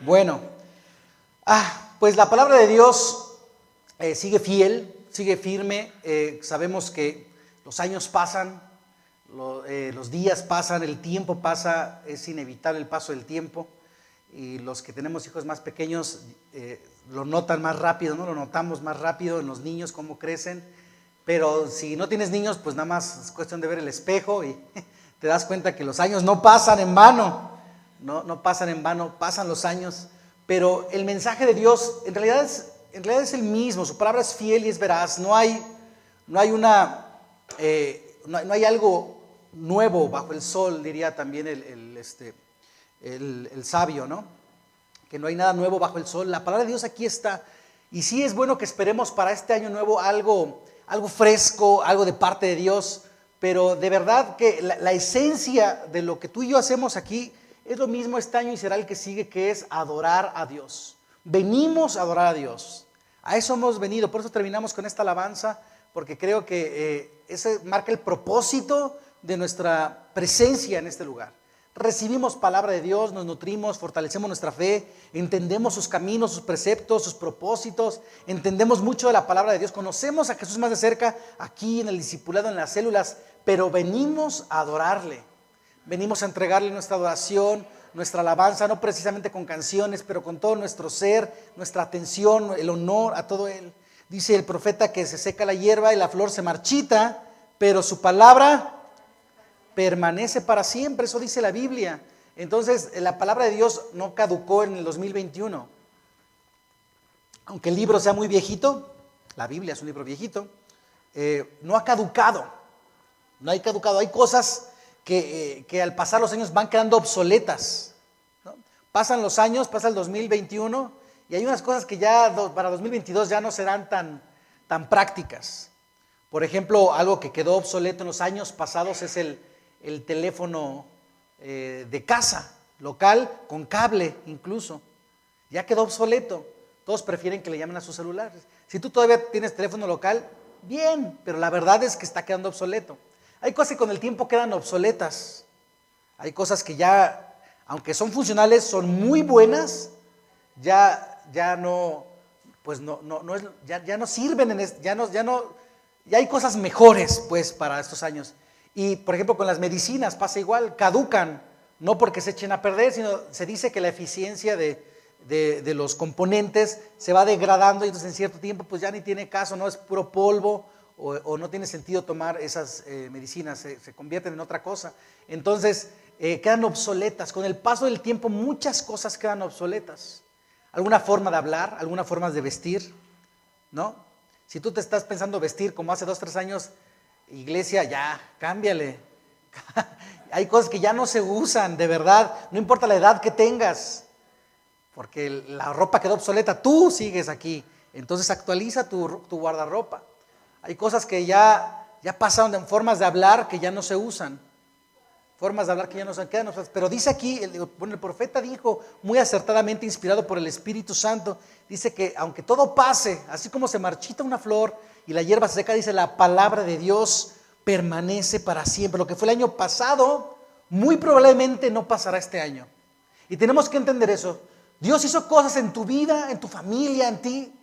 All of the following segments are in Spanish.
Bueno, pues la palabra de Dios sigue fiel, sigue firme. Sabemos que los años pasan, los días pasan, el tiempo pasa, es inevitable el paso del tiempo. Y los que tenemos hijos más pequeños lo notan más rápido, ¿no? Lo notamos más rápido en los niños, cómo crecen. Pero si no tienes niños, pues nada más es cuestión de ver el espejo y te das cuenta que los años no pasan en vano. No pasan en vano, pasan los años. Pero el mensaje de Dios en realidad es el mismo. Su palabra es fiel y es veraz. No hay algo nuevo bajo el sol, diría también el sabio, ¿no? Que no hay nada nuevo bajo el sol. La palabra de Dios aquí está. Y sí es bueno que esperemos para este año nuevo algo fresco, algo de parte de Dios. Pero de verdad que la esencia de lo que tú y yo hacemos aquí es lo mismo este año y será el que sigue, que es adorar a Dios. Venimos a adorar a Dios. A eso hemos venido. Por eso terminamos con esta alabanza, porque creo que ese marca el propósito de nuestra presencia en este lugar. Recibimos palabra de Dios, nos nutrimos, fortalecemos nuestra fe, entendemos sus caminos, sus preceptos, sus propósitos, entendemos mucho de la palabra de Dios, conocemos a Jesús más de cerca aquí en el discipulado, en las células, pero venimos a adorarle, venimos a entregarle nuestra adoración, nuestra alabanza, no precisamente con canciones, pero con todo nuestro ser, nuestra atención, el honor a todo Él. Dice el profeta que se seca la hierba y la flor se marchita, pero su palabra permanece para siempre, eso dice la Biblia. Entonces, la palabra de Dios no caducó en el 2021. Aunque el libro sea muy viejito, la Biblia es un libro viejito, no ha caducado. No hay caducado. Hay cosas que al pasar los años van quedando obsoletas, ¿no? Pasan los años, pasa el 2021 y hay unas cosas que ya para 2022 ya no serán tan prácticas. Por ejemplo, algo que quedó obsoleto en los años pasados es el teléfono de casa, local, con cable incluso. Ya quedó obsoleto. Todos prefieren que le llamen a sus celulares. Si tú todavía tienes teléfono local, bien, pero la verdad es que está quedando obsoleto. Hay cosas que con el tiempo quedan obsoletas. Hay cosas que ya, aunque son funcionales, son muy buenas, ya no sirven, ya hay cosas mejores pues para estos años. Y por ejemplo con las medicinas pasa igual, caducan, no porque se echen a perder, sino se dice que la eficiencia de los componentes se va degradando y entonces en cierto tiempo pues ya ni tiene caso, no es puro polvo o no tiene sentido tomar esas medicinas, se convierten en otra cosa. Entonces quedan obsoletas, con el paso del tiempo muchas cosas quedan obsoletas. Alguna forma de hablar, algunas formas de vestir, ¿no? Si tú te estás pensando vestir como hace 2, 3 años, iglesia, ya, cámbiale. Hay cosas que ya no se usan, de verdad, no importa la edad que tengas, porque la ropa quedó obsoleta, tú sigues aquí, entonces actualiza tu guardarropa. Hay cosas que ya pasaron en formas de hablar que ya no se usan, formas de hablar que ya no se quedan, pero dice aquí, el profeta dijo muy acertadamente, inspirado por el Espíritu Santo, dice que aunque todo pase, así como se marchita una flor y la hierba se seca, dice la palabra de Dios permanece para siempre. Lo que fue el año pasado, muy probablemente no pasará este año. Y tenemos que entender eso. Dios hizo cosas en tu vida, en tu familia, en ti.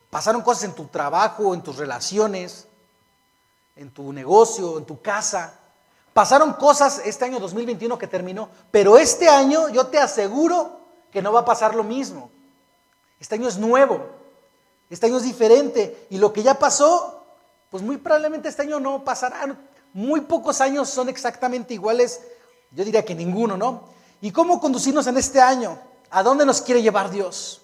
Pasaron cosas en tu trabajo, en tus relaciones, en tu negocio, en tu casa. Pasaron cosas este año 2021 que terminó, pero este año yo te aseguro que no va a pasar lo mismo. Este año es nuevo, este año es diferente y lo que ya pasó, pues muy probablemente este año no pasará. Muy pocos años son exactamente iguales, yo diría que ninguno, ¿no? ¿Y cómo conducirnos en este año? ¿A dónde nos quiere llevar Dios?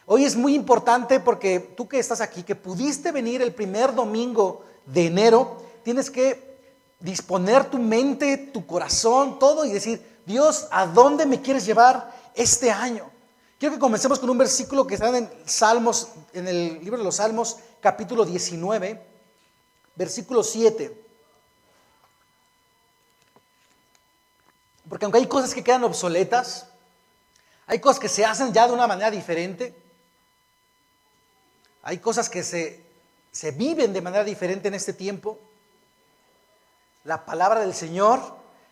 Hoy es muy importante porque tú que estás aquí, que pudiste venir el primer domingo de enero, tienes que disponer tu mente, tu corazón, todo y decir, Dios, ¿a dónde me quieres llevar este año? Quiero que comencemos con un versículo que está en Salmos, en el libro de los Salmos, capítulo 19, versículo 7. Porque aunque hay cosas que quedan obsoletas, hay cosas que se hacen ya de una manera diferente, hay cosas que se viven de manera diferente en este tiempo, la palabra del Señor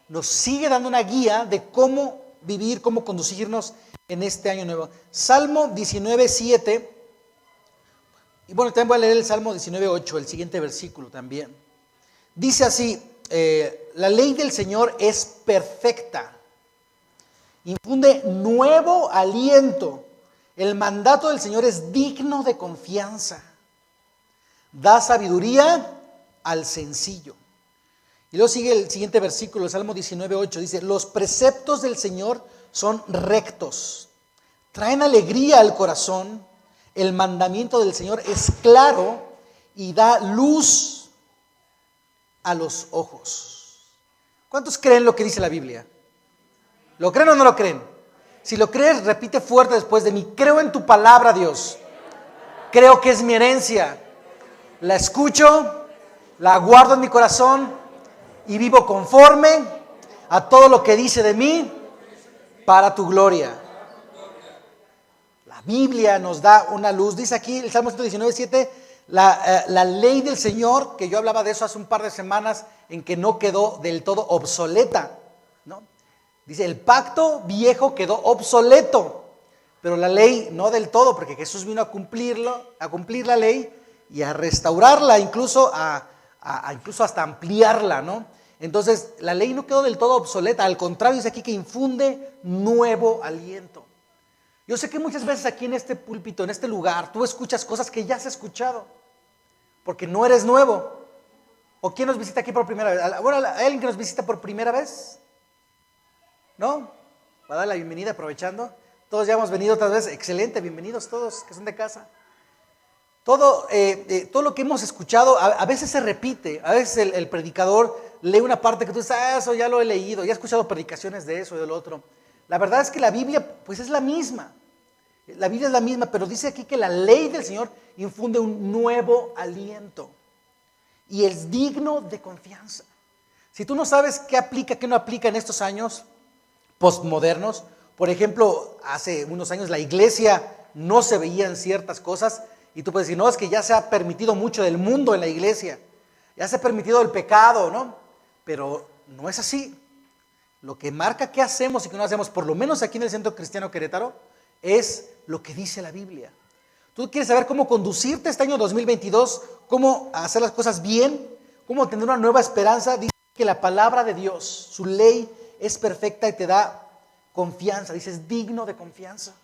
nos sigue dando una guía de cómo vivir, cómo conducirnos en este año nuevo. Salmo 19:7, y bueno, también voy a leer el Salmo 19:8, el siguiente versículo también. Dice así, la ley del Señor es perfecta, infunde nuevo aliento. El mandato del Señor es digno de confianza. Da sabiduría al sencillo. Y luego sigue el siguiente versículo, el Salmo 19:8, dice, los preceptos del Señor son rectos, traen alegría al corazón, el mandamiento del Señor es claro y da luz a los ojos. ¿Cuántos creen lo que dice la Biblia? ¿Lo creen o no lo creen? Si lo crees, repite fuerte después de mí, creo en tu palabra, Dios. Creo que es mi herencia. La escucho, la guardo en mi corazón y vivo conforme a todo lo que dice de mí para tu gloria. La Biblia nos da una luz. Dice aquí el Salmo 119:7, la ley del Señor, que yo hablaba de eso hace un par de semanas, en que no quedó del todo obsoleta, ¿no? Dice, el pacto viejo quedó obsoleto, pero la ley no del todo, porque Jesús vino a cumplir la ley y a restaurarla, incluso hasta ampliarla, ¿no? Entonces, la ley no quedó del todo obsoleta, al contrario, dice aquí que infunde nuevo aliento. Yo sé que muchas veces aquí en este púlpito, en este lugar, tú escuchas cosas que ya has escuchado, porque no eres nuevo. ¿O quién nos visita aquí por primera vez? Bueno, ¿hay alguien que nos visita por primera vez? ¿No? ¿Va a dar la bienvenida aprovechando? Todos ya hemos venido otras veces. Excelente, bienvenidos todos que son de casa. Todo lo que hemos escuchado a veces se repite. A veces el predicador lee una parte que tú dices, eso ya lo he leído, ya he escuchado predicaciones de eso y de lo otro. La verdad es que la Biblia pues es la misma. La Biblia es la misma, pero dice aquí que la ley del Señor infunde un nuevo aliento y es digno de confianza. Si tú no sabes qué aplica, qué no aplica en estos años postmodernos, por ejemplo, hace unos años la iglesia no se veían ciertas cosas y tú puedes decir, no, es que ya se ha permitido mucho del mundo en la iglesia, ya se ha permitido el pecado, ¿no? Pero no es así. Lo que marca qué hacemos y qué no hacemos, por lo menos aquí en el Centro Cristiano Querétaro, es lo que dice la Biblia. Tú quieres saber cómo conducirte este año 2022, cómo hacer las cosas bien, cómo tener una nueva esperanza. Dice que la palabra de Dios, su ley es perfecta y te da confianza. Dice, es digno de confianza.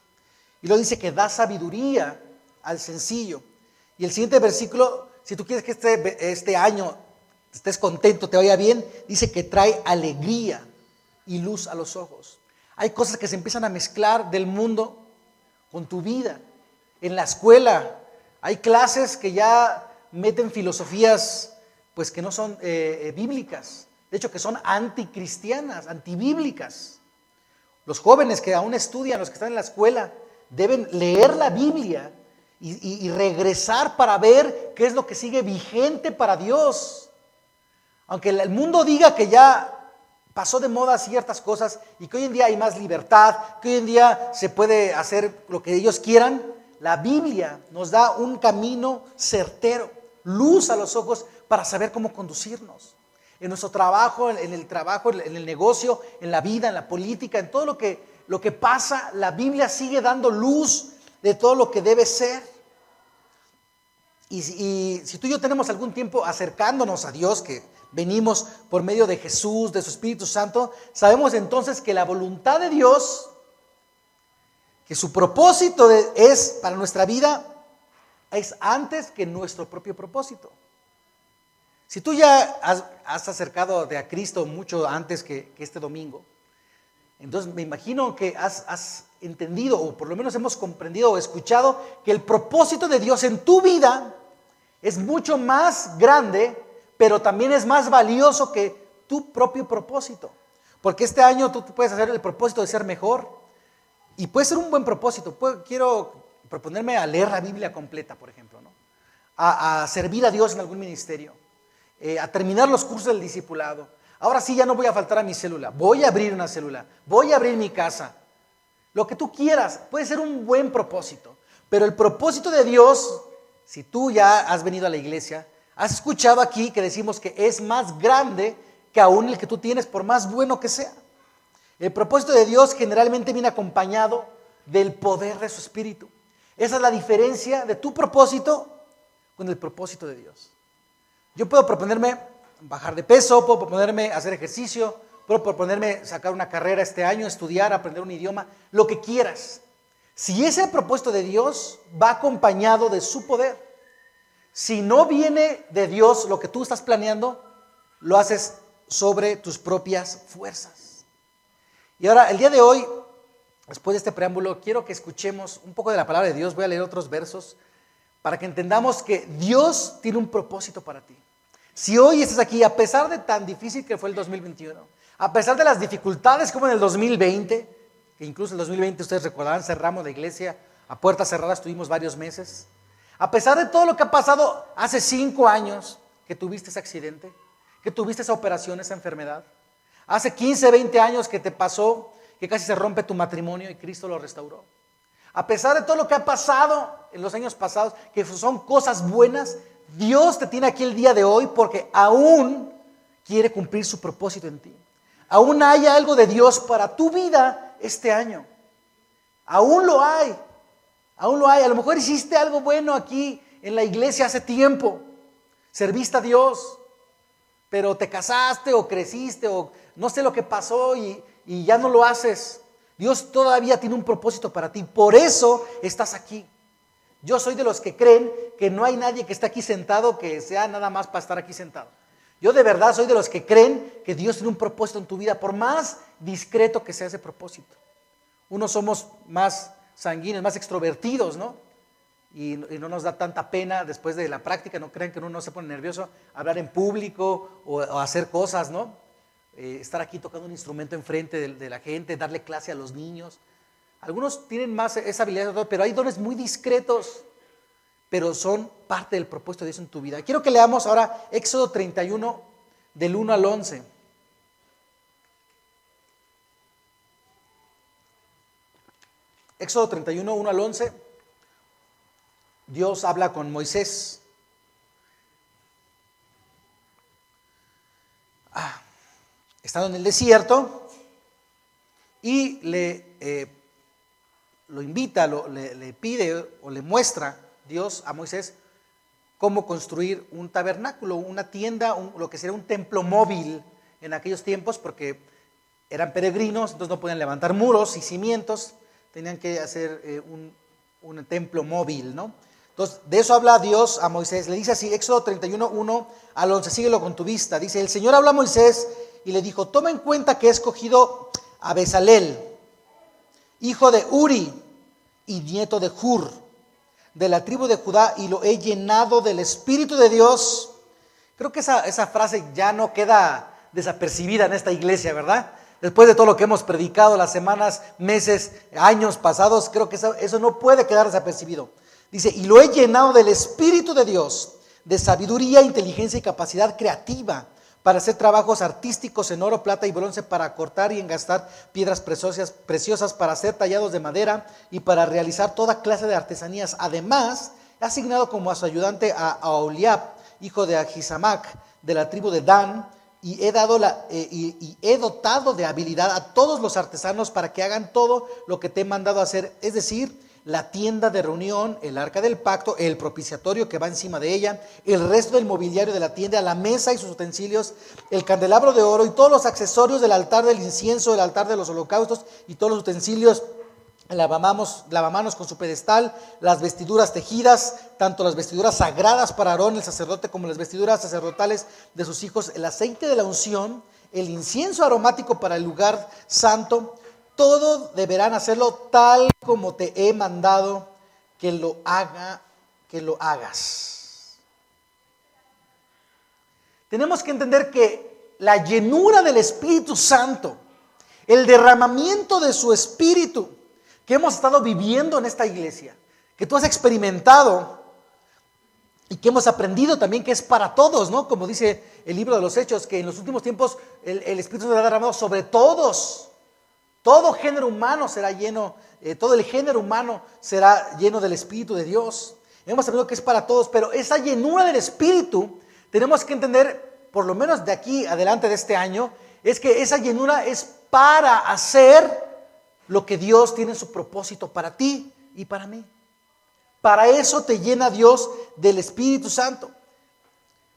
Y luego dice que da sabiduría al sencillo. Y el siguiente versículo, si tú quieres que este año estés contento, te vaya bien, dice que trae alegría y luz a los ojos. Hay cosas que se empiezan a mezclar del mundo con tu vida. En la escuela hay clases que ya meten filosofías pues que no son bíblicas, de hecho que son anticristianas, antibíblicas. Los jóvenes que aún estudian, los que están en la escuela, deben leer la Biblia y regresar para ver qué es lo que sigue vigente para Dios. Aunque el mundo diga que ya pasó de moda ciertas cosas y que hoy en día hay más libertad, que hoy en día se puede hacer lo que ellos quieran, la Biblia nos da un camino certero, luz a los ojos para saber cómo conducirnos. En nuestro trabajo, en el negocio, en la vida, en la política, en todo lo que pasa, la Biblia sigue dando luz de todo lo que debe ser. Y si tú y yo tenemos algún tiempo acercándonos a Dios, que venimos por medio de Jesús, de su Espíritu Santo, sabemos entonces que la voluntad de Dios, que su propósito es para nuestra vida, es antes que nuestro propio propósito. Si tú ya has acercado a Cristo mucho antes que este domingo, entonces me imagino que has entendido, o por lo menos hemos comprendido o escuchado, que el propósito de Dios en tu vida es mucho más grande, pero también es más valioso que tu propio propósito. Porque este año tú puedes hacer el propósito de ser mejor, y puede ser un buen propósito. Quiero proponerme a leer la Biblia completa, por ejemplo, ¿no? A servir a Dios en algún ministerio, a terminar los cursos del discipulado. Ahora sí ya no voy a faltar a mi célula, voy a abrir una célula, voy a abrir mi casa. Lo que tú quieras, puede ser un buen propósito, pero el propósito de Dios, si tú ya has venido a la iglesia, has escuchado aquí que decimos que es más grande que aún el que tú tienes, por más bueno que sea. El propósito de Dios generalmente viene acompañado del poder de su Espíritu. Esa es la diferencia de tu propósito con el propósito de Dios. Yo puedo proponerme bajar de peso, puedo proponerme hacer ejercicio, puedo proponerme sacar una carrera este año, estudiar, aprender un idioma, lo que quieras. Si ese propósito de Dios va acompañado de su poder, si no viene de Dios lo que tú estás planeando, lo haces sobre tus propias fuerzas. Y ahora, el día de hoy, después de este preámbulo, quiero que escuchemos un poco de la palabra de Dios. Voy a leer otros versos para que entendamos que Dios tiene un propósito para ti. Si hoy estás aquí, a pesar de tan difícil que fue el 2021, a pesar de las dificultades como en el 2020, que incluso en el 2020 ustedes recordarán, cerramos la iglesia, a puertas cerradas estuvimos varios meses, a pesar de todo lo que ha pasado hace 5 años, que tuviste ese accidente, que tuviste esa operación, esa enfermedad, hace 15, 20 años que te pasó, que casi se rompe tu matrimonio y Cristo lo restauró. A pesar de todo lo que ha pasado en los años pasados, que son cosas buenas, Dios te tiene aquí el día de hoy porque aún quiere cumplir su propósito en ti. Aún hay algo de Dios para tu vida este año. Aún lo hay. Aún lo hay. A lo mejor hiciste algo bueno aquí en la iglesia hace tiempo. Serviste a Dios, pero te casaste o creciste o no sé lo que pasó y ya no lo haces. Dios todavía tiene un propósito para ti. Por eso estás aquí. Yo soy de los que creen que no hay nadie que esté aquí sentado que sea nada más para estar aquí sentado. Yo de verdad soy de los que creen que Dios tiene un propósito en tu vida, por más discreto que sea ese propósito. Unos somos más sanguíneos, más extrovertidos, ¿no? Y no nos da tanta pena después de la práctica, no crean que uno no se pone nervioso hablar en público o hacer cosas, ¿no? Estar aquí tocando un instrumento enfrente de la gente, darle clase a los niños. Algunos tienen más esa habilidad, pero hay dones muy discretos, pero son parte del propósito de Dios en tu vida. Quiero que leamos ahora Éxodo 31, del 1 al 11. Éxodo 31, 1 al 11. Dios habla con Moisés. Estando en el desierto y lo invita, le pide o le muestra Dios a Moisés cómo construir un tabernáculo, una tienda, lo que sería un templo móvil en aquellos tiempos, porque eran peregrinos, entonces no podían levantar muros y cimientos, tenían que hacer un templo móvil, ¿no? Entonces, de eso habla Dios a Moisés. Le dice así, Éxodo 31, 1 al 11, síguelo con tu vista. Dice, el Señor habla a Moisés y le dijo, toma en cuenta que he escogido a Bezalel, hijo de Uri y nieto de Hur, de la tribu de Judá, y lo he llenado del Espíritu de Dios. Creo que esa frase ya no queda desapercibida en esta iglesia, ¿verdad? Después de todo lo que hemos predicado las semanas, meses, años pasados, creo que eso no puede quedar desapercibido. Dice, y lo he llenado del Espíritu de Dios, de sabiduría, inteligencia y capacidad creativa, para hacer trabajos artísticos en oro, plata y bronce, para cortar y engastar piedras preciosas, para hacer tallados de madera y para realizar toda clase de artesanías. Además, he asignado como a su ayudante a Aholiab, hijo de Ahisamac, de la tribu de Dan, y he dotado de habilidad a todos los artesanos para que hagan todo lo que te he mandado hacer, es decir, la tienda de reunión, el arca del pacto, el propiciatorio que va encima de ella, el resto del mobiliario de la tienda, la mesa y sus utensilios, el candelabro de oro y todos los accesorios del altar del incienso, el altar de los holocaustos y todos los utensilios, el lavamanos con su pedestal, las vestiduras tejidas, tanto las vestiduras sagradas para Aarón el sacerdote como las vestiduras sacerdotales de sus hijos, el aceite de la unción, el incienso aromático para el lugar santo. Todo deberán hacerlo tal como te he mandado que lo hagas. Tenemos que entender que la llenura del Espíritu Santo, el derramamiento de su Espíritu que hemos estado viviendo en esta iglesia, que tú has experimentado y que hemos aprendido también que es para todos, ¿no? Como dice el libro de los Hechos, que en los últimos tiempos el Espíritu será derramado sobre todos. Todo género humano será lleno, todo el género humano será lleno del Espíritu de Dios. Hemos aprendido que es para todos, pero esa llenura del Espíritu, tenemos que entender, por lo menos de aquí adelante de este año, es que esa llenura es para hacer lo que Dios tiene en su propósito para ti y para mí. Para eso te llena Dios del Espíritu Santo.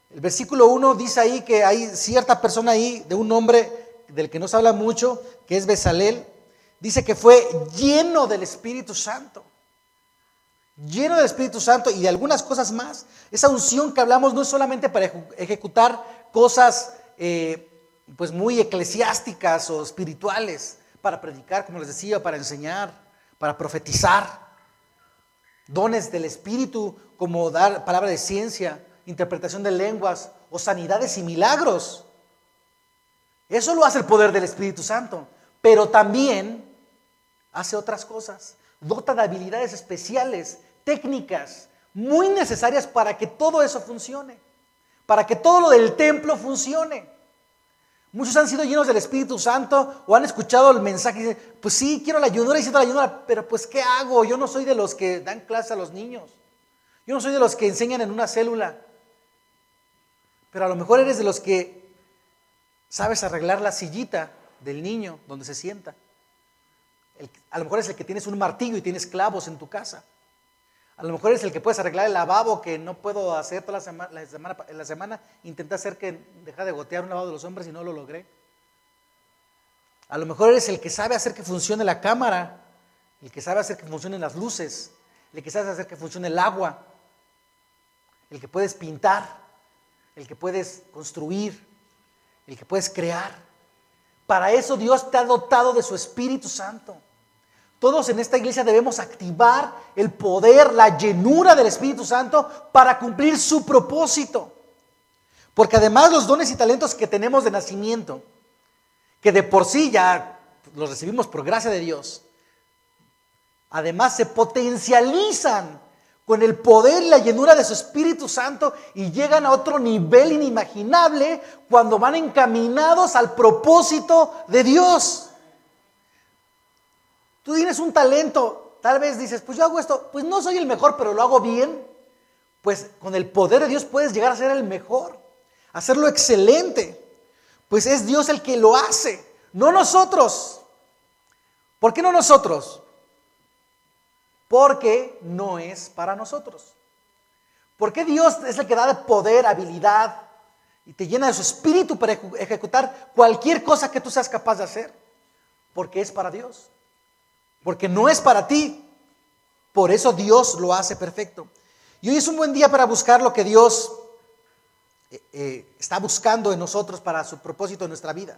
El versículo 1 dice ahí que hay cierta persona ahí, de un hombre del que no se habla mucho, que es Bezalel. Dice que fue lleno del Espíritu Santo. Lleno del Espíritu Santo y de algunas cosas más. Esa unción que hablamos no es solamente para ejecutar cosas pues muy eclesiásticas o espirituales, para predicar, como les decía, para enseñar, para profetizar. Dones del Espíritu como dar palabra de ciencia, interpretación de lenguas o sanidades y milagros. Eso lo hace el poder del Espíritu Santo, pero también hace otras cosas. Dota de habilidades especiales, técnicas, muy necesarias para que todo eso funcione, para que todo lo del templo funcione. Muchos han sido llenos del Espíritu Santo o han escuchado el mensaje y dicen, pues sí, quiero la ayunura y siento la ayunura, pero pues ¿qué hago? Yo no soy de los que dan clase a los niños. Yo no soy de los que enseñan en una célula. Pero a lo mejor eres de los que sabes arreglar la sillita del niño donde se sienta. A lo mejor es el que tienes un martillo y tienes clavos en tu casa. A lo mejor es el que puedes arreglar el lavabo que no puedo hacer toda la semana. Intenté hacer que deja de gotear un lavabo de los hombres y no lo logré. A lo mejor eres el que sabe hacer que funcione la cámara, el que sabe hacer que funcionen las luces, el que sabe hacer que funcione el agua, el que puedes pintar, el que puedes construir, el que puedes crear. Para eso Dios te ha dotado de su Espíritu Santo. Todos en esta iglesia debemos activar el poder, la llenura del Espíritu Santo para cumplir su propósito. Porque además los dones y talentos que tenemos de nacimiento, que de por sí ya los recibimos por gracia de Dios, además se potencializan con el poder y la llenura de su Espíritu Santo y llegan a otro nivel inimaginable cuando van encaminados al propósito de Dios. Tú tienes un talento, tal vez dices, pues yo hago esto, pues no soy el mejor, pero lo hago bien. Pues con el poder de Dios puedes llegar a ser el mejor, hacerlo excelente. Pues es Dios el que lo hace, no nosotros. ¿Por qué no nosotros? Porque no es para nosotros. Porque Dios es el que da de poder, habilidad y te llena de su espíritu para ejecutar cualquier cosa que tú seas capaz de hacer. Porque es para Dios. Porque no es para ti. Por eso Dios lo hace perfecto. Y hoy es un buen día para buscar lo que Dios está buscando en nosotros para su propósito en nuestra vida.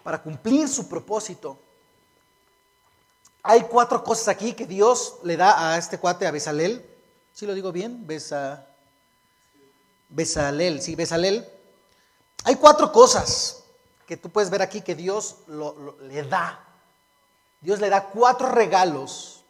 Para cumplir su propósito. Hay 4 cosas aquí que Dios le da a este cuate, a Bezalel. ¿Sí lo digo bien? Bezalel, sí, Bezalel. Hay 4 cosas que tú puedes ver aquí que Dios le da. Dios le da 4 regalos.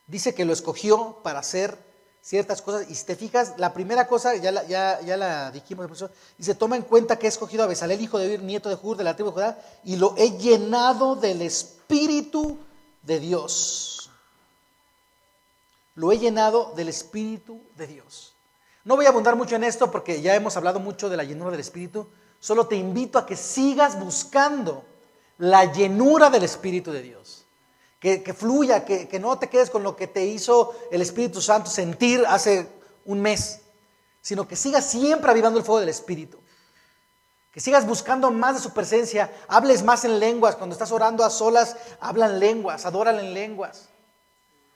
Dice que lo escogió para hacer ciertas cosas. Y si te fijas, la primera cosa, ya la dijimos, dice, toma en cuenta que he escogido a Bezalel, hijo de Ur, nieto de Hur, de la tribu de Judá, y lo he llenado del Espíritu de Dios. Lo he llenado del Espíritu de Dios. No voy a abundar mucho en esto porque ya hemos hablado mucho de la llenura del Espíritu. Solo te invito a que sigas buscando la llenura del Espíritu de Dios. Que fluya, que no te quedes con lo que te hizo el Espíritu Santo sentir hace un mes, sino que sigas siempre avivando el fuego del Espíritu. Que sigas buscando más de su presencia, hables más en lenguas. Cuando estás orando a solas, habla en lenguas, adórale en lenguas.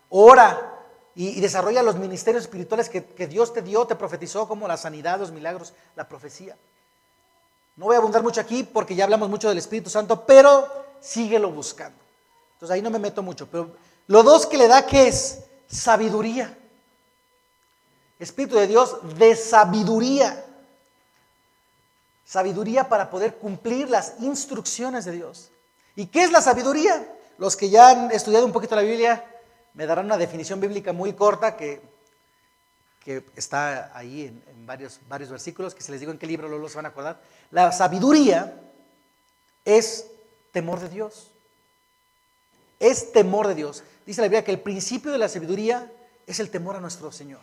Ora y desarrolla los ministerios espirituales que Dios te dio, te profetizó, como la sanidad, los milagros, la profecía. No voy a abundar mucho aquí porque ya hablamos mucho del Espíritu Santo, pero síguelo buscando. Entonces ahí no me meto mucho. Pero lo 2 que le da, ¿qué es? Sabiduría. Espíritu de Dios de sabiduría. Sabiduría para poder cumplir las instrucciones de Dios. ¿Y qué es la sabiduría? Los que ya han estudiado un poquito la Biblia me darán una definición bíblica muy corta que está ahí en varios versículos, que si les digo en qué libro los van a acordar. La sabiduría es temor de Dios. Es temor de Dios. Dice la Biblia que el principio de la sabiduría es el temor a nuestro Señor.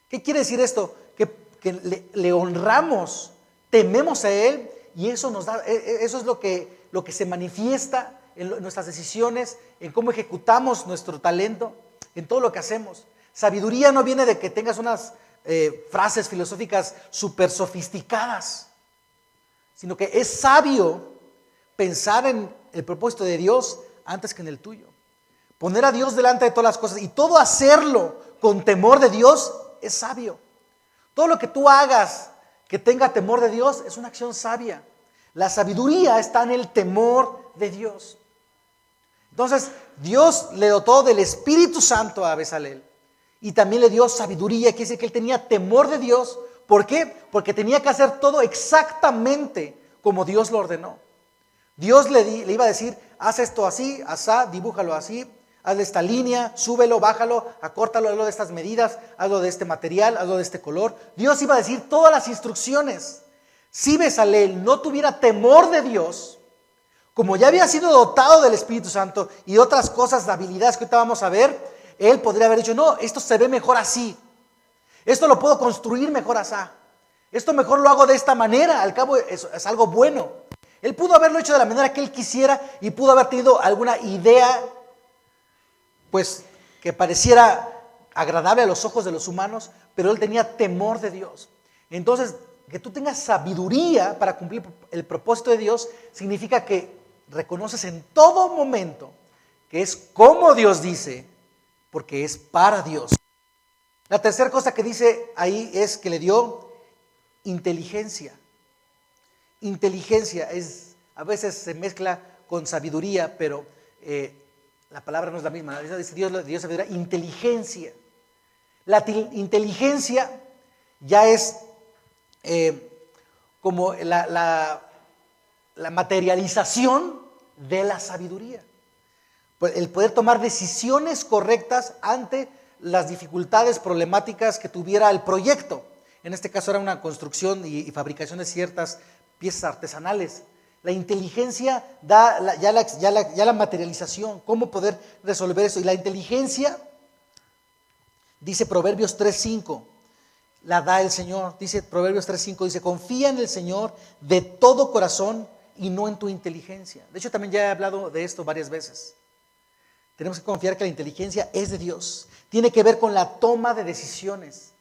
¿Qué quiere decir esto? Que le honramos, tememos a Él y eso nos da, eso es lo que se manifiesta en nuestras decisiones, en cómo ejecutamos nuestro talento, en todo lo que hacemos. Sabiduría no viene de que tengas unas frases filosóficas súper sofisticadas, sino que es sabio pensar en el propósito de Dios antes que en el tuyo. Poner a Dios delante de todas las cosas y todo hacerlo con temor de Dios es sabio. Todo lo que tú hagas que tenga temor de Dios es una acción sabia. La sabiduría está en el temor de Dios. Entonces, Dios le dotó del Espíritu Santo a Bezalel y también le dio sabiduría, quiere decir que él tenía temor de Dios. ¿Por qué? Porque tenía que hacer todo exactamente como Dios lo ordenó. Dios le iba a decir, haz esto así, asá, dibújalo así, hazle esta línea, súbelo, bájalo, acórtalo, hazlo de estas medidas, hazlo de este material, hazlo de este color. Dios iba a decir todas las instrucciones. Si Bezalel no tuviera temor de Dios, como ya había sido dotado del Espíritu Santo y de otras cosas, de habilidades que ahorita vamos a ver, él podría haber dicho, no, esto se ve mejor así, esto lo puedo construir mejor así, esto mejor lo hago de esta manera, al cabo es algo bueno. Él pudo haberlo hecho de la manera que él quisiera y pudo haber tenido alguna idea, pues, que pareciera agradable a los ojos de los humanos, pero él tenía temor de Dios. Entonces, que tú tengas sabiduría para cumplir el propósito de Dios significa que reconoces en todo momento que es como Dios dice, porque es para Dios. La tercera cosa que dice ahí es que le dio inteligencia. Inteligencia a veces se mezcla con sabiduría, pero la palabra no es la misma. Dice Dios sabiduría, inteligencia. La inteligencia ya es como la materialización de la sabiduría. El poder tomar decisiones correctas ante las dificultades problemáticas que tuviera el proyecto. En este caso era una construcción y fabricación de ciertas piezas artesanales. La inteligencia da ya la materialización, cómo poder resolver eso. Y la inteligencia, dice Proverbios 3:5, la da el Señor. Dice Proverbios 3:5, dice, confía en el Señor de todo corazón y no en tu inteligencia. De hecho, también ya he hablado de esto varias veces. Tenemos que confiar que la inteligencia es de Dios. Tiene que ver con la toma de decisiones.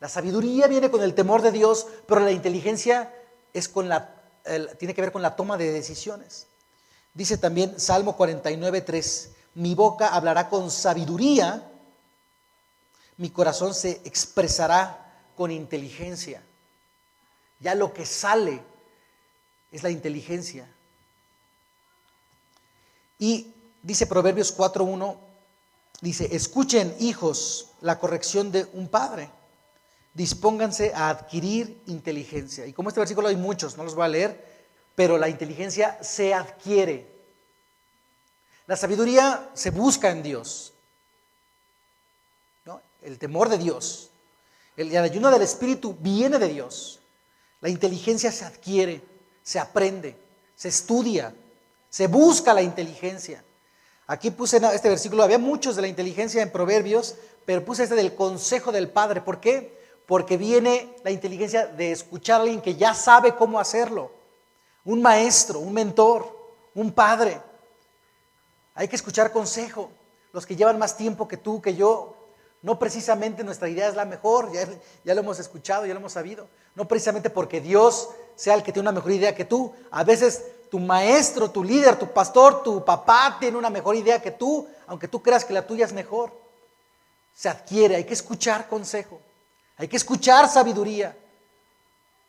La sabiduría viene con el temor de Dios, pero la inteligencia tiene que ver con la toma de decisiones. Dice también Salmo 49:3, mi boca hablará con sabiduría, mi corazón se expresará con inteligencia. Ya lo que sale es la inteligencia. Y dice Proverbios 4:1, dice, escuchen, hijos, la corrección de un padre. Dispónganse a adquirir inteligencia. Y como este versículo hay muchos, no los voy a leer, pero la inteligencia se adquiere. La sabiduría se busca en Dios, ¿no? El temor de Dios, el ayuno del Espíritu viene de Dios. La inteligencia se adquiere, se aprende, se estudia, se busca la inteligencia. Aquí puse este versículo, había muchos de la inteligencia en Proverbios, pero puse este del consejo del Padre. ¿Por qué? Porque viene la inteligencia de escuchar a alguien que ya sabe cómo hacerlo. Un maestro, un mentor, un padre. Hay que escuchar consejo. Los que llevan más tiempo que tú, que yo, no precisamente nuestra idea es la mejor, ya lo hemos escuchado, ya lo hemos sabido. No precisamente porque Dios sea el que tiene una mejor idea que tú. A veces tu maestro, tu líder, tu pastor, tu papá tiene una mejor idea que tú, aunque tú creas que la tuya es mejor. Se adquiere, hay que escuchar consejo. Hay que escuchar sabiduría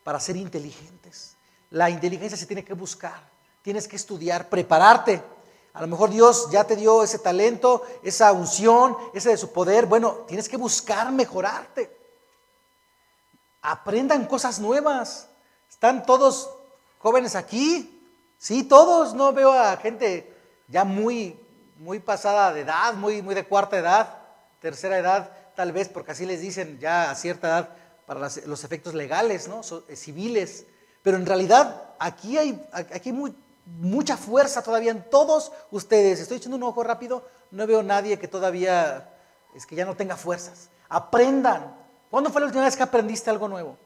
para ser inteligentes. La inteligencia se tiene que buscar, tienes que estudiar, prepararte. A lo mejor Dios ya te dio ese talento, esa unción, ese de su poder. Bueno, tienes que buscar mejorarte. Aprendan cosas nuevas. ¿Están todos jóvenes aquí? Sí, todos. No veo a gente ya muy pasada de edad, muy de cuarta edad, tercera edad. Tal vez porque así les dicen ya a cierta edad para los efectos legales, ¿no? Civiles. Pero en realidad aquí hay mucha fuerza todavía en todos ustedes. Estoy echando un ojo rápido, no veo a nadie que todavía es que ya no tenga fuerzas. Aprendan. ¿Cuándo fue la última vez que aprendiste algo nuevo?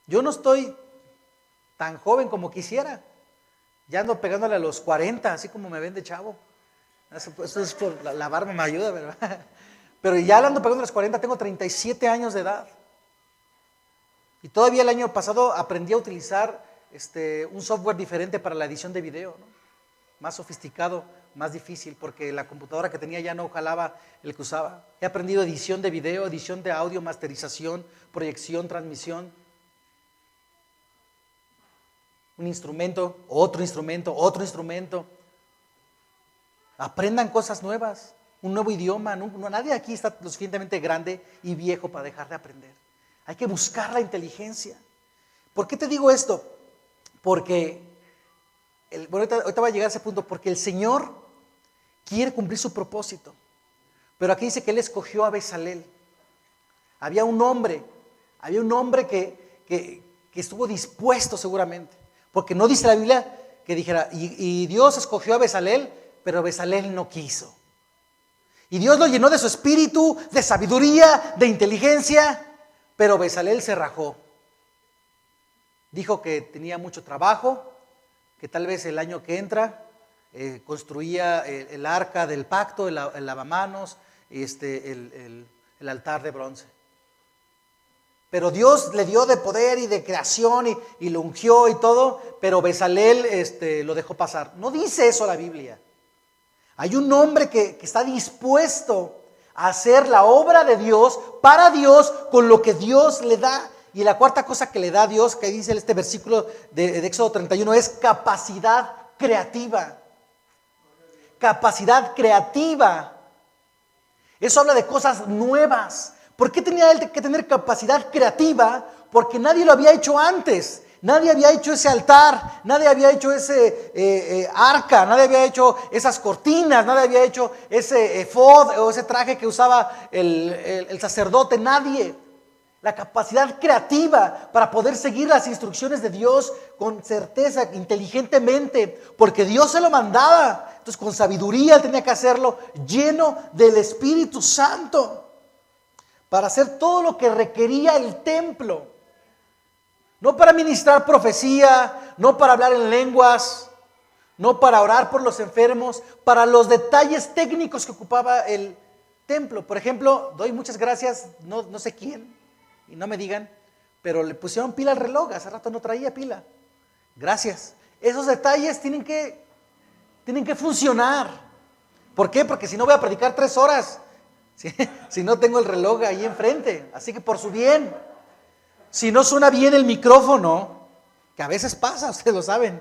Yo no estoy tan joven como quisiera. Ya ando pegándole a los 40, así como me ven de chavo. Eso es por la barba me ayuda, ¿verdad? Pero ya ando pegando a los 40, tengo 37 años de edad. Y todavía el año pasado aprendí a utilizar un software diferente para la edición de video, ¿no? Más sofisticado, más difícil, porque la computadora que tenía ya no jalaba el que usaba. He aprendido edición de video, edición de audio, masterización, proyección, transmisión. Un instrumento, otro instrumento, otro instrumento. Aprendan cosas nuevas, un nuevo idioma. Nadie aquí está lo suficientemente grande y viejo para dejar de aprender. Hay que buscar la inteligencia. ¿Por qué te digo esto? Porque, ahorita va a llegar a ese punto, porque el Señor quiere cumplir su propósito. Pero aquí dice que Él escogió a Bezalel. Había un hombre que estuvo dispuesto seguramente. Porque no dice la Biblia que dijera, y Dios escogió a Bezalel, pero Bezalel no quiso. Y Dios lo llenó de su espíritu, de sabiduría, de inteligencia, pero Bezalel se rajó. Dijo que tenía mucho trabajo, que tal vez el año que entra construía el arca del pacto, el lavamanos, el altar de bronce. Pero Dios le dio de poder y de creación y lo ungió y todo, pero Bezalel lo dejó pasar. No dice eso la Biblia. Hay un hombre que está dispuesto a hacer la obra de Dios, para Dios, con lo que Dios le da. Y la cuarta cosa que le da a Dios, que dice este versículo de Éxodo 31, es capacidad creativa. Capacidad creativa. Eso habla de cosas nuevas. ¿Por qué tenía él que tener capacidad creativa? Porque nadie lo había hecho antes. Nadie había hecho ese altar, nadie había hecho ese arca, nadie había hecho esas cortinas, nadie había hecho ese efod o ese traje que usaba el sacerdote, nadie. La capacidad creativa para poder seguir las instrucciones de Dios con certeza, inteligentemente, porque Dios se lo mandaba. Entonces con sabiduría él tenía que hacerlo, lleno del Espíritu Santo, para hacer todo lo que requería el templo. No para ministrar profecía, no para hablar en lenguas, no para orar por los enfermos, para los detalles técnicos que ocupaba el templo. Por ejemplo, doy muchas gracias, no sé quién, y no me digan, pero le pusieron pila al reloj, hace rato no traía pila. Gracias. Esos detalles tienen que funcionar. ¿Por qué? Porque si no voy a predicar 3 horas, si no tengo el reloj ahí enfrente. Así que por su bien. Si no suena bien el micrófono, que a veces pasa, ustedes lo saben,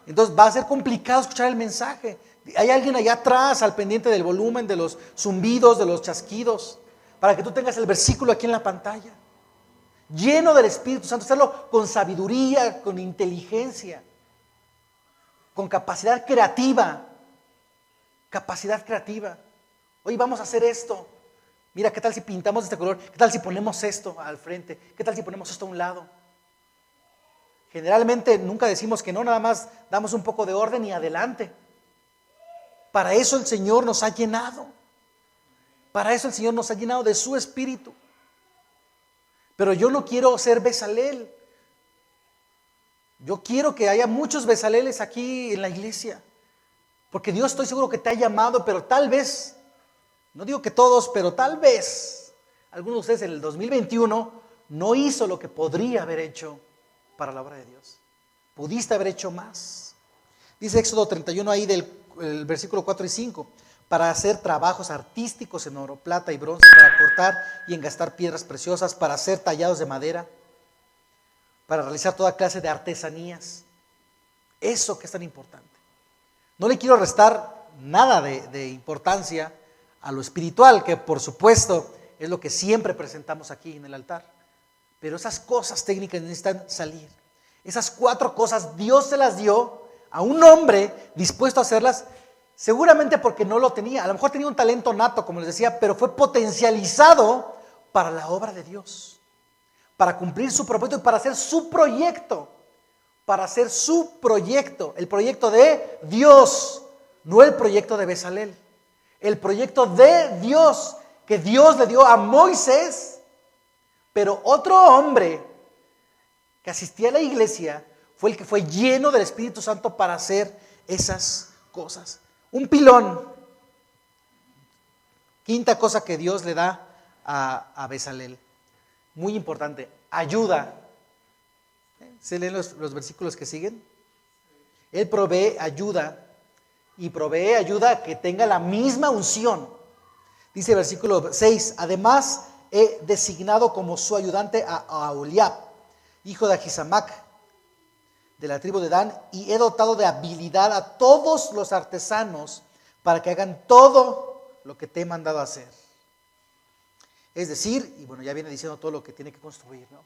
entonces va a ser complicado escuchar el mensaje. Hay alguien allá atrás al pendiente del volumen, de los zumbidos, de los chasquidos, para que tú tengas el versículo aquí en la pantalla. Lleno del Espíritu Santo, hacerlo con sabiduría, con inteligencia, con capacidad creativa. Capacidad creativa. Hoy vamos a hacer esto. Mira, ¿qué tal si pintamos este color? ¿Qué tal si ponemos esto al frente? ¿Qué tal si ponemos esto a un lado? Generalmente nunca decimos que no, nada más damos un poco de orden y adelante. Para eso el Señor nos ha llenado. Para eso el Señor nos ha llenado de su Espíritu. Pero yo no quiero ser Bezalel. Yo quiero que haya muchos Bezaleles aquí en la iglesia. Porque Dios estoy seguro que te ha llamado, pero tal vez, no digo que todos, pero tal vez algunos de ustedes en el 2021 no hizo lo que podría haber hecho para la obra de Dios. Pudiste haber hecho más. Dice Éxodo 31 ahí del versículo 4 y 5. Para hacer trabajos artísticos en oro, plata y bronce, para cortar y engastar piedras preciosas, para hacer tallados de madera, para realizar toda clase de artesanías. Eso que es tan importante. No le quiero restar nada de importancia a lo espiritual, que por supuesto es lo que siempre presentamos aquí en el altar. Pero esas cosas técnicas necesitan salir. Esas 4 cosas Dios se las dio a un hombre dispuesto a hacerlas, seguramente porque no lo tenía. A lo mejor tenía un talento nato, como les decía, pero fue potencializado para la obra de Dios, para cumplir su propósito y para hacer su proyecto. Para hacer su proyecto, el proyecto de Dios, no el proyecto de Bezalel. El proyecto de Dios, que Dios le dio a Moisés, pero otro hombre que asistía a la iglesia, fue el que fue lleno del Espíritu Santo para hacer esas cosas. Un pilón. Quinta cosa que Dios le da a Bezalel. Muy importante, ayuda. ¿Se leen los versículos que siguen? Él provee ayuda y provee ayuda que tenga la misma unción. Dice versículo 6, además he designado como su ayudante a Aholiab, hijo de Ahisamac, de la tribu de Dan, y he dotado de habilidad a todos los artesanos para que hagan todo lo que te he mandado hacer. Es decir, y bueno, ya viene diciendo todo lo que tiene que construir, ¿no?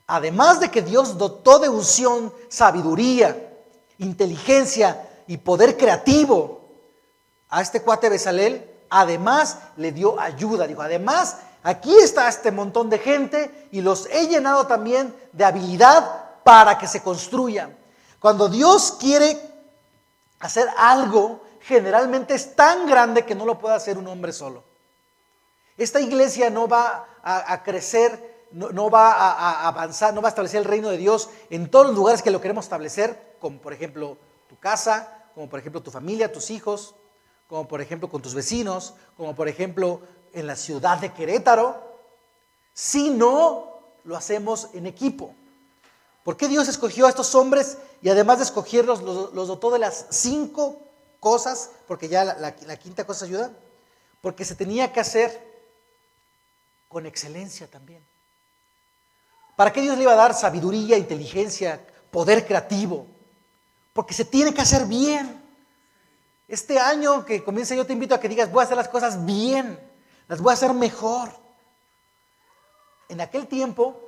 Además de que Dios dotó de unción, sabiduría, inteligencia y poder creativo a este cuate Bezalel, además le dio ayuda. Dijo, además, aquí está este montón de gente y los he llenado también de habilidad para que se construyan. Cuando Dios quiere hacer algo, generalmente es tan grande que no lo puede hacer un hombre solo. Esta iglesia no va a crecer, no va a avanzar, no va a establecer el reino de Dios en todos los lugares que lo queremos establecer, como por ejemplo tu casa, como por ejemplo tu familia, tus hijos, como por ejemplo con tus vecinos, como por ejemplo en la ciudad de Querétaro, si no lo hacemos en equipo. ¿Por qué Dios escogió a estos hombres y además de escogerlos los dotó de las 5 cosas? Porque ya la quinta cosa ayuda. Porque se tenía que hacer con excelencia también. ¿Para qué Dios le iba a dar sabiduría, inteligencia, poder creativo? Porque se tiene que hacer bien. Este año que comienza yo te invito a que digas, voy a hacer las cosas bien, las voy a hacer mejor. En aquel tiempo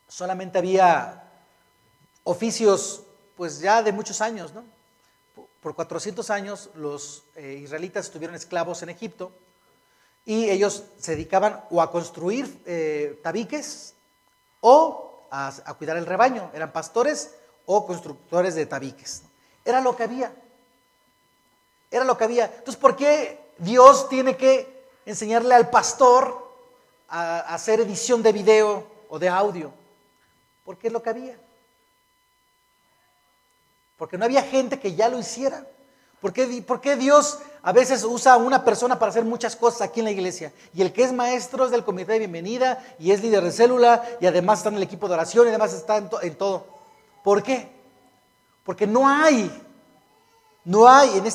solamente había oficios pues ya de muchos años, ¿no? Por 400 años los israelitas estuvieron esclavos en Egipto y ellos se dedicaban o a construir tabiques o a cuidar el rebaño. Eran pastores o constructores de tabiques. Era lo que había. Era lo que había. Entonces, ¿por qué Dios tiene que enseñarle al pastor a hacer edición de video o de audio? Porque es lo que había. Porque no había gente que ya lo hiciera. ¿Por qué Dios a veces usa a una persona para hacer muchas cosas aquí en la iglesia? Y el que es maestro es del comité de bienvenida y es líder de célula y además está en el equipo de oración y además está en todo. ¿Por qué? Porque no hay en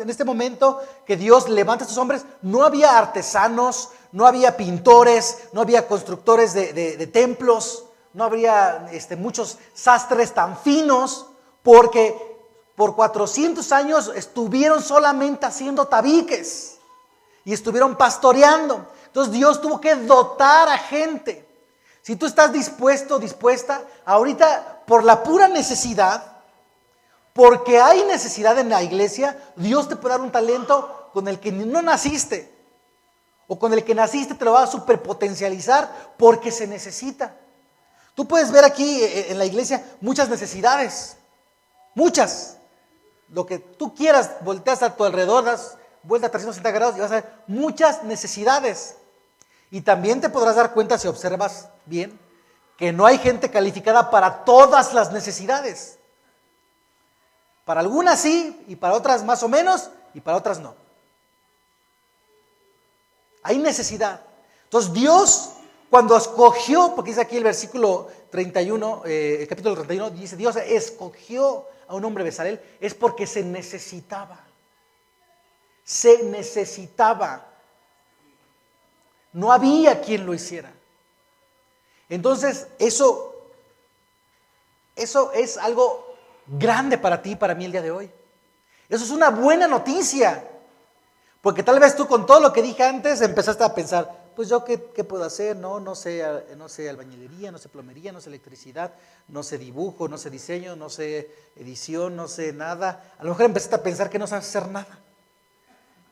este momento que Dios levanta a estos hombres, no había artesanos, no había pintores, no había constructores de templos, no habría muchos sastres tan finos, porque por 400 años estuvieron solamente haciendo tabiques y estuvieron pastoreando. Entonces Dios tuvo que dotar a gente. Si tú estás dispuesto, dispuesta, ahorita por la pura necesidad, porque hay necesidad en la iglesia, Dios te puede dar un talento con el que no naciste, o con el que naciste te lo va a superpotencializar porque se necesita. Tú puedes ver aquí en la iglesia muchas necesidades, muchas. Lo que tú quieras, volteas a tu alrededor, das vuelta a 360 grados y vas a ver muchas necesidades. Y también te podrás dar cuenta, si observas bien, que no hay gente calificada para todas las necesidades. Para algunas sí, y para otras más o menos, y para otras no. Hay necesidad. Entonces Dios, cuando escogió, porque dice aquí el versículo 31, el capítulo 31, dice, Dios escogió a un hombre Bezalel, es porque se necesitaba. Se necesitaba. No había quien lo hiciera. Entonces, eso es algo grande para ti y para mí el día de hoy. Eso es una buena noticia. Porque tal vez tú con todo lo que dije antes empezaste a pensar, pues yo qué puedo hacer, no sé albañilería, no sé plomería, no sé electricidad, no sé dibujo, no sé diseño, no sé edición, no sé nada. A lo mejor empezaste a pensar que no sabes hacer nada.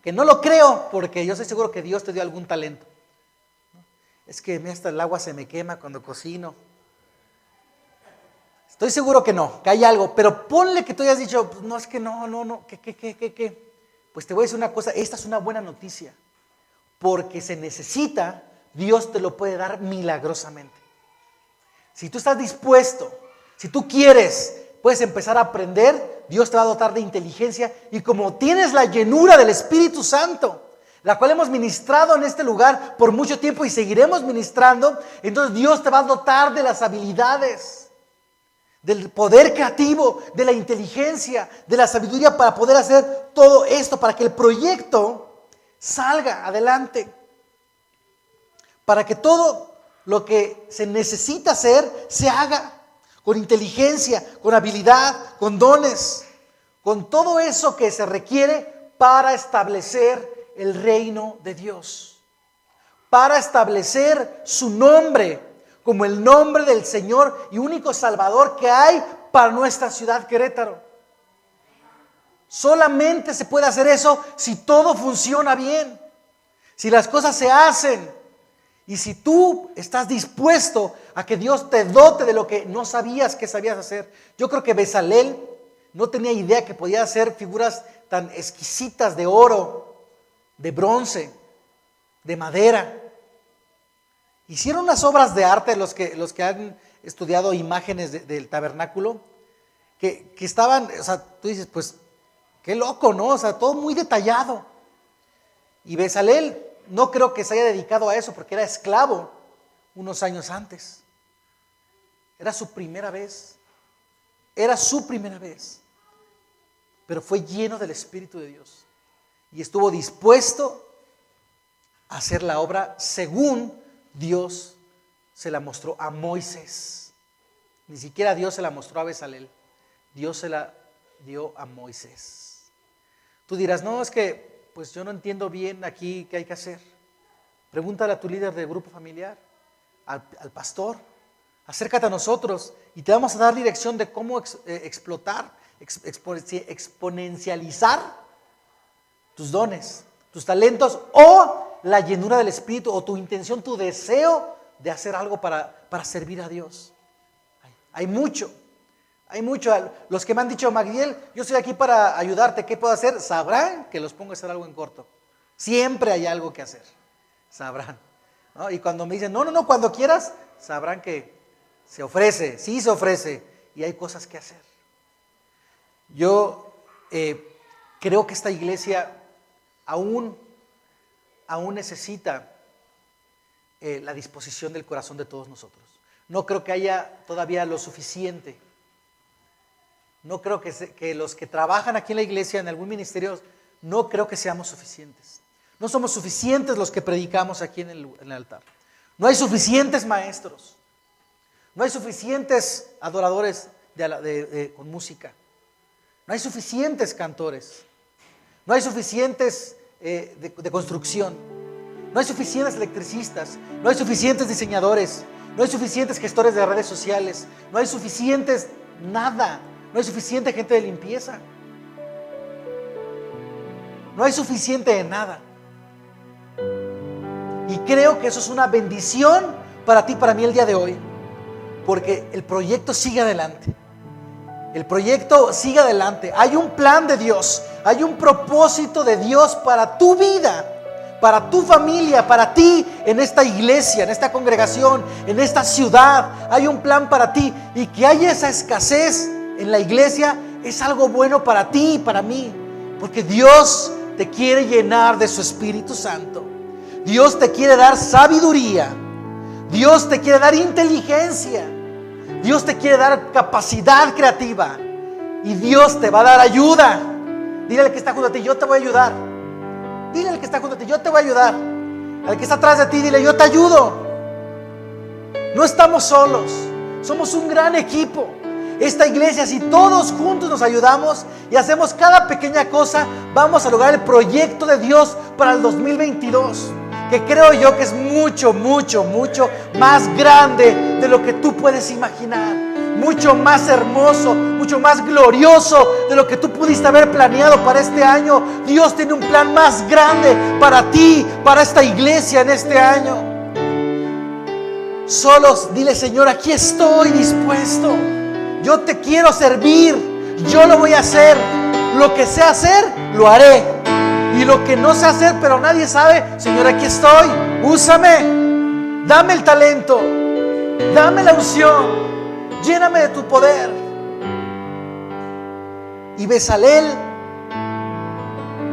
Que no lo creo, porque yo estoy seguro que Dios te dio algún talento. Es que hasta el agua se me quema cuando cocino. Estoy seguro que no, que hay algo, pero ponle que tú hayas dicho, pues no, es que no, ¿qué? Pues te voy a decir una cosa, esta es una buena noticia, porque se necesita, Dios te lo puede dar milagrosamente. Si tú estás dispuesto, si tú quieres, puedes empezar a aprender. Dios te va a dotar de inteligencia. Y como tienes la llenura del Espíritu Santo, la cual hemos ministrado en este lugar por mucho tiempo y seguiremos ministrando, entonces Dios te va a dotar de las habilidades, del poder creativo, de la inteligencia, de la sabiduría para poder hacer todo esto, para que el proyecto salga adelante, para que todo lo que se necesita hacer se haga con inteligencia, con habilidad, con dones, con todo eso que se requiere para establecer el reino de Dios, para establecer su nombre como el nombre del Señor y único Salvador que hay para nuestra ciudad Querétaro. Solamente se puede hacer eso si todo funciona bien, si las cosas se hacen y si tú estás dispuesto a que Dios te dote de lo que no sabías que sabías hacer. Yo creo que Bezalel no tenía idea que podía hacer figuras tan exquisitas de oro, de bronce, de madera. Hicieron unas obras de arte, los que han estudiado imágenes del tabernáculo, que estaban, o sea, tú dices, pues, qué loco, ¿no? O sea, todo muy detallado. Y Bezalel no creo que se haya dedicado a eso porque era esclavo unos años antes. Era su primera vez. Era su primera vez. Pero fue lleno del Espíritu de Dios. Y estuvo dispuesto a hacer la obra según Dios se la mostró a Moisés. Ni siquiera Dios se la mostró a Bezalel. Dios se la dio a Moisés. Tú dirás, no, es que pues yo no entiendo bien aquí qué hay que hacer. Pregúntale a tu líder de grupo familiar, al pastor. Acércate a nosotros y te vamos a dar dirección de cómo explotar, exponencializar tus dones, tus talentos o la llenura del Espíritu o tu intención, tu deseo de hacer algo para servir a Dios. Hay mucho. Los que me han dicho, Magdiel, yo estoy aquí para ayudarte, ¿qué puedo hacer? Sabrán que los pongo a hacer algo en corto. Siempre hay algo que hacer. Sabrán, ¿no? Y cuando me dicen, no, cuando quieras, sabrán que se ofrece, sí se ofrece y hay cosas que hacer. Yo creo que esta iglesia aún necesita la disposición del corazón de todos nosotros. No creo que haya todavía lo suficiente. No creo que los que trabajan aquí en la iglesia, en algún ministerio, no creo que seamos suficientes. No somos suficientes los que predicamos aquí en el altar. No hay suficientes maestros. No hay suficientes adoradores con música. No hay suficientes cantores. No hay suficientes de construcción. No hay suficientes electricistas. No hay suficientes diseñadores. No hay suficientes gestores de redes sociales. No hay suficientes nada. No hay suficiente gente de limpieza. No hay suficiente de nada. Y creo que eso es una bendición para ti, para mí el día de hoy. Porque el proyecto sigue adelante. El proyecto sigue adelante. Hay un plan de Dios. Hay un propósito de Dios para tu vida, para tu familia, para ti en esta iglesia, en esta congregación, en esta ciudad. Hay un plan para ti. Y que haya esa escasez en la iglesia es algo bueno para ti y para mí. Porque Dios te quiere llenar de su Espíritu Santo. Dios te quiere dar sabiduría. Dios te quiere dar inteligencia. Dios te quiere dar capacidad creativa. Y Dios te va a dar ayuda. Dile al que está junto a ti, yo te voy a ayudar. Dile al que está junto a ti, yo te voy a ayudar. Al que está atrás de ti, dile, yo te ayudo. No estamos solos. Somos un gran equipo. Esta iglesia, si todos juntos nos ayudamos y hacemos cada pequeña cosa, vamos a lograr el proyecto de Dios para el 2022. Que creo yo que es mucho más grande de lo que tú puedes imaginar. Mucho más hermoso, mucho más glorioso de lo que tú pudiste haber planeado para este año. Dios tiene un plan más grande para ti, para esta iglesia en este año. Solos dile, Señor, aquí estoy dispuesto. Yo te quiero servir. Yo lo voy a hacer. Lo que sé hacer, lo haré. Y lo que no sé hacer, pero nadie sabe, Señor, aquí estoy, úsame, dame el talento, Dame la unción, lléname de tu poder. Y Bezalel,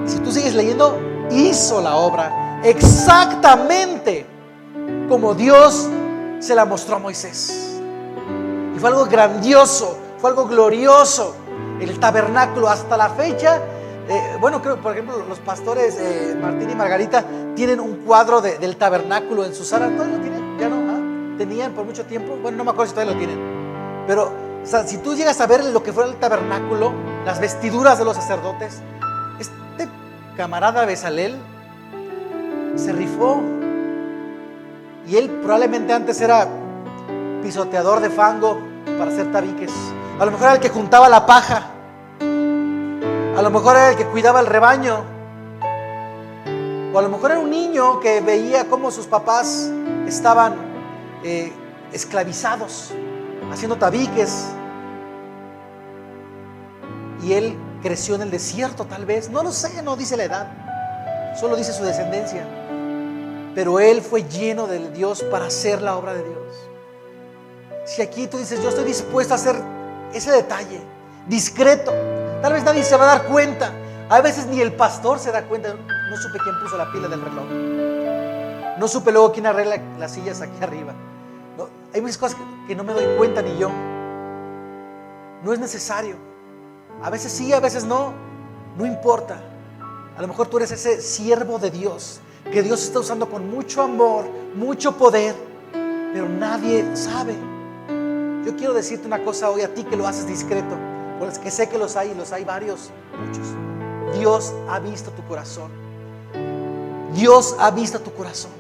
si tú sigues leyendo, hizo la obra exactamente como Dios se la mostró a Moisés. Y fue algo grandioso, fue algo glorioso. El tabernáculo hasta la fecha, creo, por ejemplo, los pastores Martín y Margarita tienen un cuadro del tabernáculo en su sala. ¿Todavía lo tienen? ¿Ya no? ¿Tenían por mucho tiempo? Bueno, no me acuerdo si todavía lo tienen. Pero, o sea, si tú llegas a ver lo que fue el tabernáculo, las vestiduras de los sacerdotes, este camarada Bezalel se rifó. Y él probablemente antes era pisoteador de fango para hacer tabiques. A lo mejor era el que juntaba la paja. A lo mejor era el que cuidaba el rebaño. O a lo mejor era un niño que veía cómo sus papás estaban esclavizados, haciendo tabiques. Y él creció en el desierto, tal vez. No lo sé, no dice la edad. Solo dice su descendencia. Pero él fue lleno de Dios para hacer la obra de Dios. Si aquí tú dices, yo estoy dispuesto a hacer ese detalle, discreto, tal vez nadie se va a dar cuenta. A veces ni el pastor se da cuenta. No supe quién puso la pila del reloj. No supe luego quién arregla las sillas aquí arriba. No, hay muchas cosas que no me doy cuenta ni yo. No es necesario. A veces sí, a veces no. No importa. A lo mejor tú eres ese siervo de Dios que Dios está usando con mucho amor, mucho poder, pero nadie sabe. Yo quiero decirte una cosa hoy a ti que lo haces discreto, pues que sé que los hay varios, muchos. Dios ha visto tu corazón. Dios ha visto tu corazón.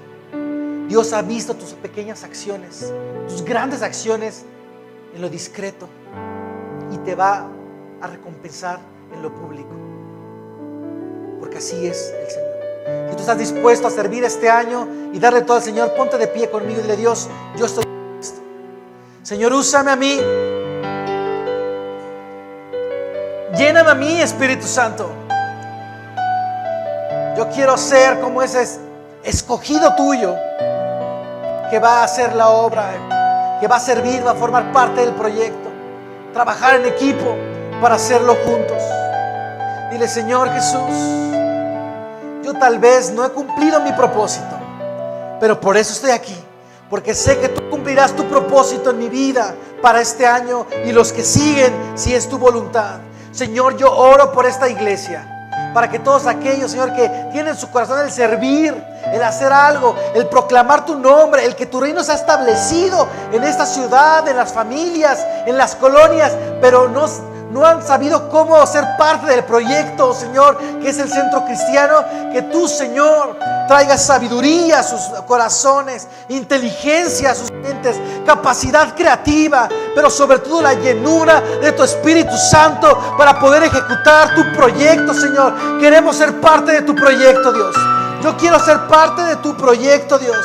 Dios ha visto tus pequeñas acciones, tus grandes acciones en lo discreto, y te va a recompensar en lo público, porque así es el Señor. Si tú estás dispuesto a servir este año y darle todo al Señor, ponte de pie conmigo y dile: Dios, yo estoy dispuesto. Señor, úsame a mí. Lléname a mí, Espíritu Santo. Yo quiero ser como ese escogido tuyo que va a hacer la obra, que va a servir, va a formar parte del proyecto, trabajar en equipo para hacerlo juntos. Dile: Señor Jesús, yo tal vez no he cumplido mi propósito, pero por eso estoy aquí, porque sé que tú cumplirás tu propósito en mi vida para este año y los que siguen, si es tu voluntad. Señor, yo oro por esta iglesia, para que todos aquellos, Señor, que tienen en su corazón el servir, el hacer algo, el proclamar tu nombre, el que tu reino se ha establecido en esta ciudad, en las familias, en las colonias, pero no han sabido cómo ser parte del proyecto, Señor, que es el Centro Cristiano. Que tú, Señor, traigas sabiduría a sus corazones, inteligencia a sus mentes, capacidad creativa, pero sobre todo la llenura de tu Espíritu Santo para poder ejecutar tu proyecto, Señor. Queremos ser parte de tu proyecto, Dios. Yo quiero ser parte de tu proyecto, Dios.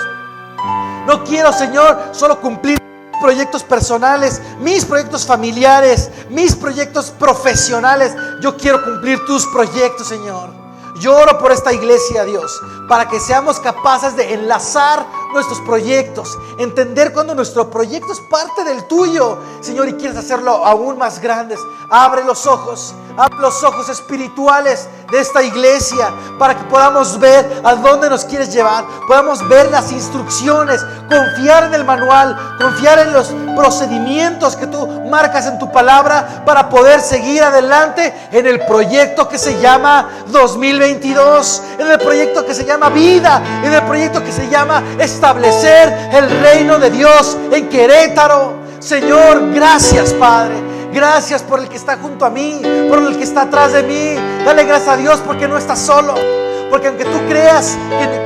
No quiero, Señor, solo cumplir proyectos personales, mis proyectos familiares, mis proyectos profesionales. Yo quiero cumplir tus proyectos, Señor. Yo oro por esta iglesia, Dios, para que seamos capaces de enlazar nuestros proyectos, entender cuando nuestro proyecto es parte del tuyo, Señor, y quieres hacerlo aún más grandes. Abre los ojos espirituales de esta iglesia para que podamos ver a dónde nos quieres llevar, podamos ver las instrucciones, confiar en el manual, confiar en los procedimientos que tú marcas en tu palabra para poder seguir adelante en el proyecto que se llama 2022, en el proyecto que se llama vida, en el proyecto que se llama establecer el reino de Dios en Querétaro. Señor, gracias, Padre. Gracias por el que está junto a mí, por el que está atrás de mí. Dale gracias a Dios porque no estás solo. Porque aunque tú creas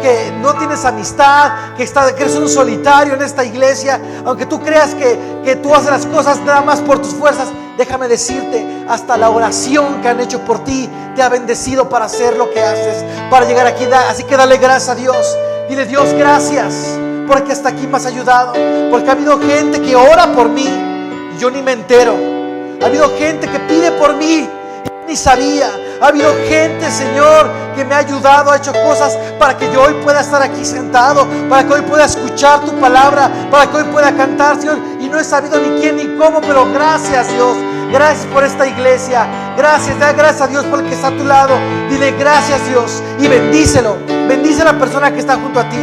que no tienes amistad, que eres un solitario en esta iglesia, aunque tú creas que tú haces las cosas nada más por tus fuerzas, déjame decirte, hasta la oración que han hecho por ti te ha bendecido para hacer lo que haces, para llegar aquí. Así que dale gracias a Dios. Dile: Dios, gracias porque hasta aquí me has ayudado, porque ha habido gente que ora por mí y yo ni me entero. Ha habido gente que pide por mí y ni sabía. Ha Ha habido gente, Señor, que me ha ayudado, ha hecho cosas para que yo hoy pueda estar aquí sentado, para que hoy pueda escuchar tu palabra, para que hoy pueda cantar, Señor. Y no he sabido ni quién ni cómo, pero gracias, Dios. Gracias por esta iglesia. Gracias, da gracias a Dios por el que está a tu lado. Dile gracias, Dios, y bendícelo. Bendice a la persona que está junto a ti.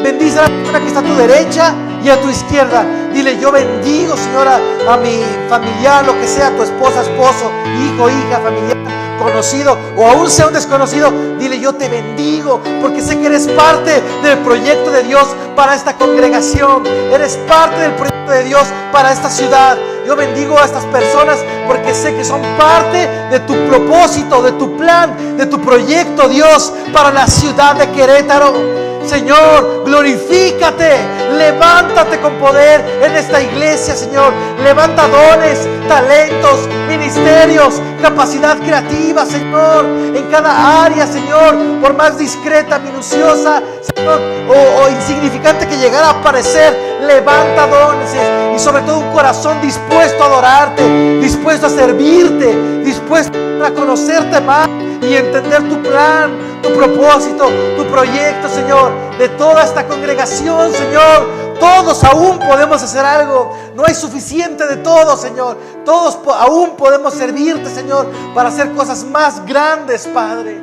Bendice a la persona que está a tu derecha y a tu izquierda. Dile, yo bendigo, Señora, a mi familiar, lo que sea, tu esposa, esposo, hijo, hija, familiar, conocido o aún sea un desconocido. Dile, yo te bendigo porque sé que eres parte del proyecto de Dios para esta congregación. Eres parte del proyecto de Dios para esta ciudad. Yo bendigo a estas personas porque sé que son parte de tu propósito, de tu plan, de tu proyecto, Dios, para la ciudad de Querétaro. Señor, glorifícate, levántate con poder en esta iglesia, Señor. Levanta dones, talentos, ministerios, capacidad creativa, Señor, en cada área, Señor, por más discreta, minuciosa, Señor, o insignificante que llegara a parecer. Levanta dones y sobre todo un corazón dispuesto a adorarte, dispuesto a servirte, dispuesto a conocerte más y entender tu plan, tu propósito, tu proyecto, Señor, de toda esta congregación, Señor. Todos aún podemos hacer algo. No hay suficiente de todos, Señor. Todos aún podemos servirte, Señor, para hacer cosas más grandes, Padre.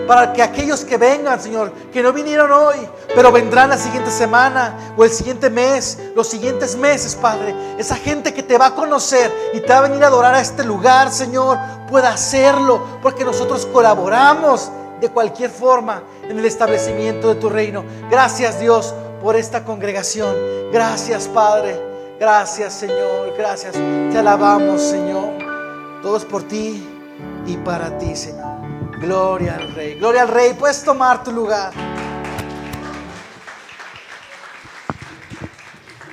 Para que aquellos que vengan, Señor, que no vinieron hoy, pero vendrán la siguiente semana o el siguiente mes, los siguientes meses, Padre. Esa gente que te va a conocer y te va a venir a adorar a este lugar, Señor, pueda hacerlo, porque nosotros colaboramos de cualquier forma en el establecimiento de tu reino. Gracias, Dios, por esta congregación. Gracias, Padre. Gracias, Señor. Gracias. Te alabamos, Señor. Todo es por ti y para ti, Señor. Gloria al Rey. Gloria al Rey. Puedes tomar tu lugar.